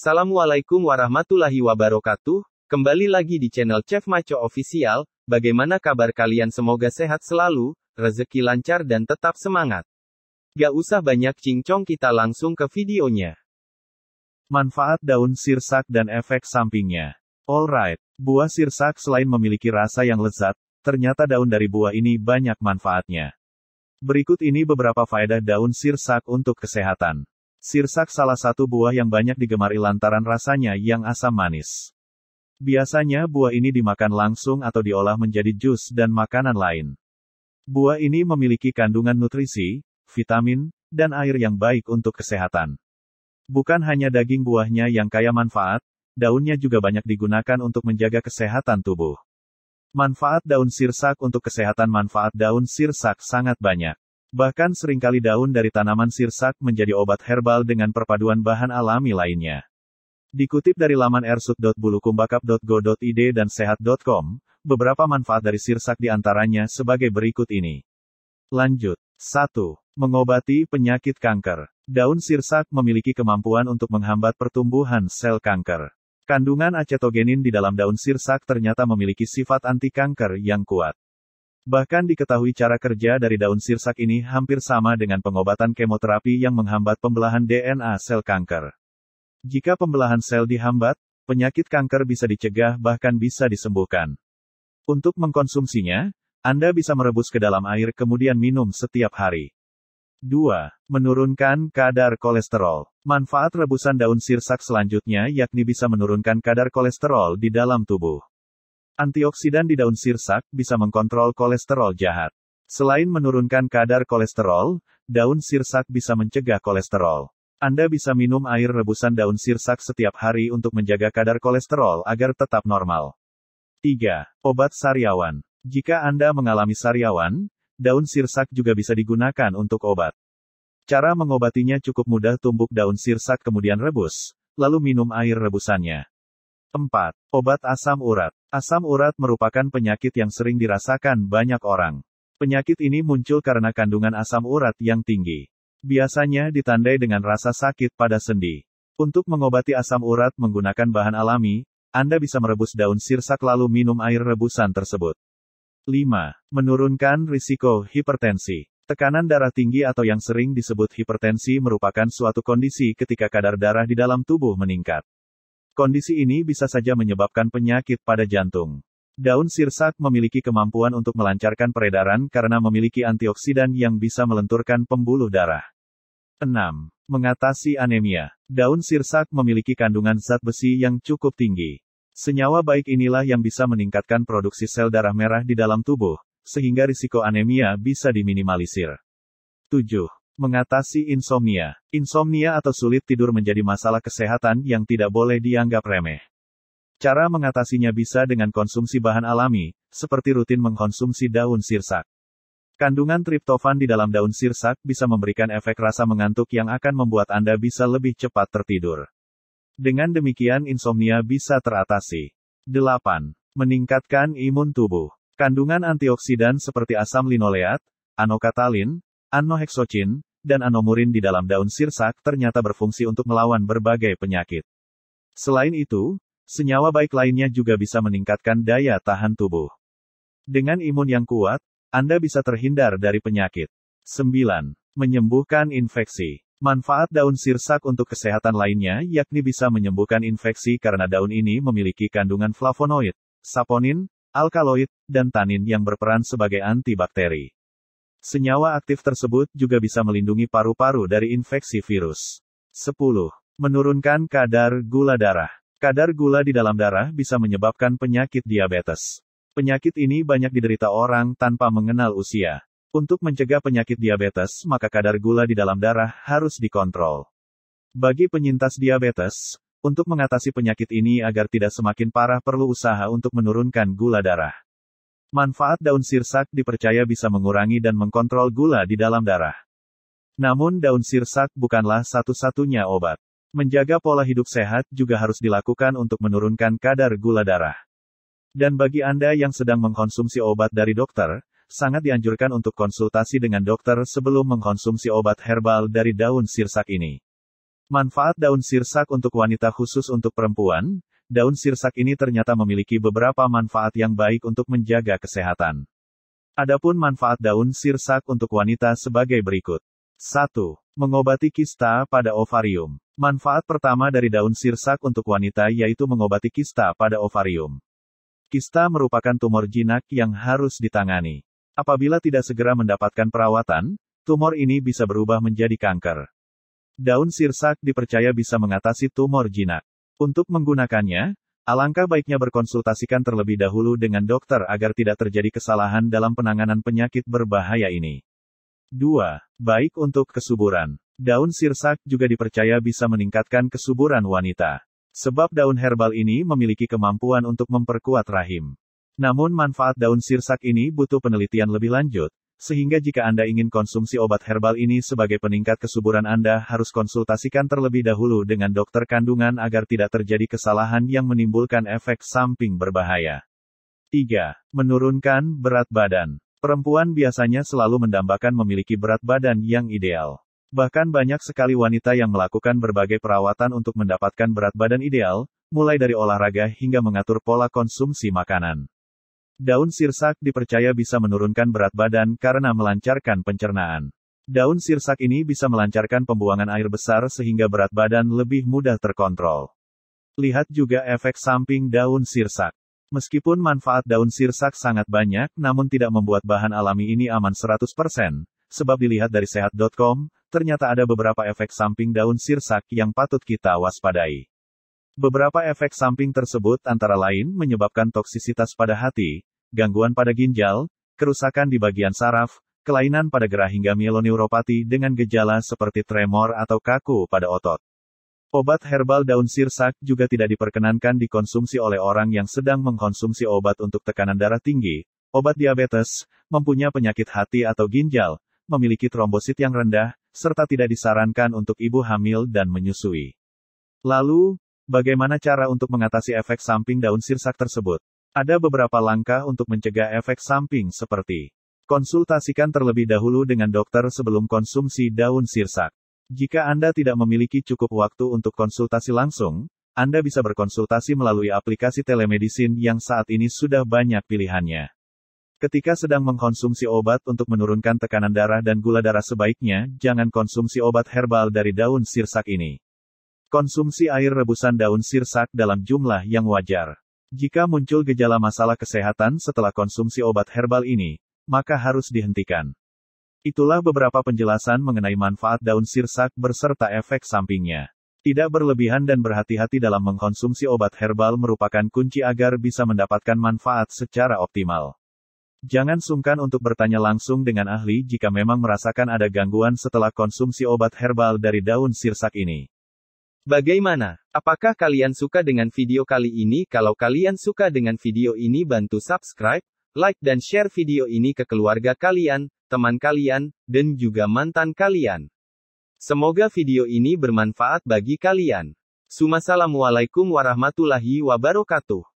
Assalamualaikum warahmatullahi wabarakatuh. Kembali lagi di channel Chef Maco Official. Bagaimana kabar kalian? Semoga sehat selalu, rezeki lancar dan tetap semangat. Gak usah banyak cincong, kita langsung ke videonya. Manfaat daun sirsak dan efek sampingnya. Alright, buah sirsak selain memiliki rasa yang lezat, ternyata daun dari buah ini banyak manfaatnya. Berikut ini beberapa faedah daun sirsak untuk kesehatan. Sirsak salah satu buah yang banyak digemari lantaran rasanya yang asam manis. Biasanya buah ini dimakan langsung atau diolah menjadi jus dan makanan lain. Buah ini memiliki kandungan nutrisi, vitamin, dan air yang baik untuk kesehatan. Bukan hanya daging buahnya yang kaya manfaat, daunnya juga banyak digunakan untuk menjaga kesehatan tubuh. Manfaat daun sirsak untuk kesehatan. Manfaat daun sirsak sangat banyak. Bahkan seringkali daun dari tanaman sirsak menjadi obat herbal dengan perpaduan bahan alami lainnya. Dikutip dari laman ersut.bulukumbakap.go.id dan sehat.com, beberapa manfaat dari sirsak diantaranya sebagai berikut ini. Lanjut. 1. Mengobati penyakit kanker. Daun sirsak memiliki kemampuan untuk menghambat pertumbuhan sel kanker. Kandungan acetogenin di dalam daun sirsak ternyata memiliki sifat anti kanker yang kuat. Bahkan diketahui cara kerja dari daun sirsak ini hampir sama dengan pengobatan kemoterapi yang menghambat pembelahan DNA sel kanker. Jika pembelahan sel dihambat, penyakit kanker bisa dicegah bahkan bisa disembuhkan. Untuk mengkonsumsinya, Anda bisa merebus ke dalam air kemudian minum setiap hari. 2. Menurunkan kadar kolesterol. Manfaat rebusan daun sirsak selanjutnya yakni bisa menurunkan kadar kolesterol di dalam tubuh. Antioksidan di daun sirsak bisa mengkontrol kolesterol jahat. Selain menurunkan kadar kolesterol, daun sirsak bisa mencegah kolesterol. Anda bisa minum air rebusan daun sirsak setiap hari untuk menjaga kadar kolesterol agar tetap normal. 3. Obat sariawan. Jika Anda mengalami sariawan, daun sirsak juga bisa digunakan untuk obat. Cara mengobatinya cukup mudah. Tumbuk daun sirsak kemudian rebus, lalu minum air rebusannya. 4. Obat asam urat. Asam urat merupakan penyakit yang sering dirasakan banyak orang. Penyakit ini muncul karena kandungan asam urat yang tinggi. Biasanya ditandai dengan rasa sakit pada sendi. Untuk mengobati asam urat menggunakan bahan alami, Anda bisa merebus daun sirsak lalu minum air rebusan tersebut. 5. Menurunkan risiko hipertensi. Tekanan darah tinggi atau yang sering disebut hipertensi merupakan suatu kondisi ketika kadar darah di dalam tubuh meningkat. Kondisi ini bisa saja menyebabkan penyakit pada jantung. Daun sirsak memiliki kemampuan untuk melancarkan peredaran karena memiliki antioksidan yang bisa melenturkan pembuluh darah. 6. Mengatasi anemia. Daun sirsak memiliki kandungan zat besi yang cukup tinggi. Senyawa baik inilah yang bisa meningkatkan produksi sel darah merah di dalam tubuh, sehingga risiko anemia bisa diminimalisir. 7. Mengatasi insomnia. Insomnia atau sulit tidur menjadi masalah kesehatan yang tidak boleh dianggap remeh. Cara mengatasinya bisa dengan konsumsi bahan alami, seperti rutin mengkonsumsi daun sirsak. Kandungan triptofan di dalam daun sirsak bisa memberikan efek rasa mengantuk yang akan membuat Anda bisa lebih cepat tertidur. Dengan demikian insomnia bisa teratasi. 8. Meningkatkan imun tubuh. Kandungan antioksidan seperti asam linoleat, anokatalin, anoheksocin, dan anomurin di dalam daun sirsak ternyata berfungsi untuk melawan berbagai penyakit. Selain itu, senyawa baik lainnya juga bisa meningkatkan daya tahan tubuh. Dengan imun yang kuat, Anda bisa terhindar dari penyakit. 9. Menyembuhkan infeksi. Manfaat daun sirsak untuk kesehatan lainnya yakni bisa menyembuhkan infeksi karena daun ini memiliki kandungan flavonoid, saponin, alkaloid, dan tanin yang berperan sebagai antibakteri. Senyawa aktif tersebut juga bisa melindungi paru-paru dari infeksi virus. 10. Menurunkan kadar gula darah. Kadar gula di dalam darah bisa menyebabkan penyakit diabetes. Penyakit ini banyak diderita orang tanpa mengenal usia. Untuk mencegah penyakit diabetes, maka kadar gula di dalam darah harus dikontrol. Bagi penyintas diabetes, untuk mengatasi penyakit ini agar tidak semakin parah perlu usaha untuk menurunkan gula darah. Manfaat daun sirsak dipercaya bisa mengurangi dan mengkontrol gula di dalam darah. Namun daun sirsak bukanlah satu-satunya obat. Menjaga pola hidup sehat juga harus dilakukan untuk menurunkan kadar gula darah. Dan bagi Anda yang sedang mengkonsumsi obat dari dokter, sangat dianjurkan untuk konsultasi dengan dokter sebelum mengkonsumsi obat herbal dari daun sirsak ini. Manfaat daun sirsak untuk wanita khusus untuk perempuan, daun sirsak ini ternyata memiliki beberapa manfaat yang baik untuk menjaga kesehatan. Adapun manfaat daun sirsak untuk wanita sebagai berikut. 1. Mengobati kista pada ovarium. Manfaat pertama dari daun sirsak untuk wanita yaitu mengobati kista pada ovarium. Kista merupakan tumor jinak yang harus ditangani. Apabila tidak segera mendapatkan perawatan, tumor ini bisa berubah menjadi kanker. Daun sirsak dipercaya bisa mengatasi tumor jinak. Untuk menggunakannya, alangkah baiknya berkonsultasikan terlebih dahulu dengan dokter agar tidak terjadi kesalahan dalam penanganan penyakit berbahaya ini. 2. Baik untuk kesuburan. Daun sirsak juga dipercaya bisa meningkatkan kesuburan wanita. Sebab daun herbal ini memiliki kemampuan untuk memperkuat rahim. Namun manfaat daun sirsak ini butuh penelitian lebih lanjut. Sehingga jika Anda ingin konsumsi obat herbal ini sebagai peningkat kesuburan Anda harus konsultasikan terlebih dahulu dengan dokter kandungan agar tidak terjadi kesalahan yang menimbulkan efek samping berbahaya. 3. Menurunkan berat badan. Perempuan biasanya selalu mendambakan memiliki berat badan yang ideal. Bahkan banyak sekali wanita yang melakukan berbagai perawatan untuk mendapatkan berat badan ideal, mulai dari olahraga hingga mengatur pola konsumsi makanan. Daun sirsak dipercaya bisa menurunkan berat badan karena melancarkan pencernaan. Daun sirsak ini bisa melancarkan pembuangan air besar sehingga berat badan lebih mudah terkontrol. Lihat juga efek samping daun sirsak. Meskipun manfaat daun sirsak sangat banyak, namun tidak membuat bahan alami ini aman 100%, sebab dilihat dari sehat.com, ternyata ada beberapa efek samping daun sirsak yang patut kita waspadai. Beberapa efek samping tersebut antara lain menyebabkan toksisitas pada hati, gangguan pada ginjal, kerusakan di bagian saraf, kelainan pada gerah hingga mieloneuropati dengan gejala seperti tremor atau kaku pada otot. Obat herbal daun sirsak juga tidak diperkenankan dikonsumsi oleh orang yang sedang mengkonsumsi obat untuk tekanan darah tinggi, obat diabetes, mempunyai penyakit hati atau ginjal, memiliki trombosit yang rendah, serta tidak disarankan untuk ibu hamil dan menyusui. Lalu, bagaimana cara untuk mengatasi efek samping daun sirsak tersebut? Ada beberapa langkah untuk mencegah efek samping seperti konsultasikan terlebih dahulu dengan dokter sebelum konsumsi daun sirsak. Jika Anda tidak memiliki cukup waktu untuk konsultasi langsung, Anda bisa berkonsultasi melalui aplikasi telemedicine yang saat ini sudah banyak pilihannya. Ketika sedang mengkonsumsi obat untuk menurunkan tekanan darah dan gula darah sebaiknya jangan konsumsi obat herbal dari daun sirsak ini. Konsumsi air rebusan daun sirsak dalam jumlah yang wajar. Jika muncul gejala masalah kesehatan setelah konsumsi obat herbal ini, maka harus dihentikan. Itulah beberapa penjelasan mengenai manfaat daun sirsak berserta efek sampingnya. Tidak berlebihan dan berhati-hati dalam mengkonsumsi obat herbal merupakan kunci agar bisa mendapatkan manfaat secara optimal. Jangan sungkan untuk bertanya langsung dengan ahli jika memang merasakan ada gangguan setelah konsumsi obat herbal dari daun sirsak ini. Bagaimana? Apakah kalian suka dengan video kali ini? Kalau kalian suka dengan video ini bantu subscribe, like dan share video ini ke keluarga kalian, teman kalian, dan juga mantan kalian. Semoga video ini bermanfaat bagi kalian. Assalamualaikum warahmatullahi wabarakatuh.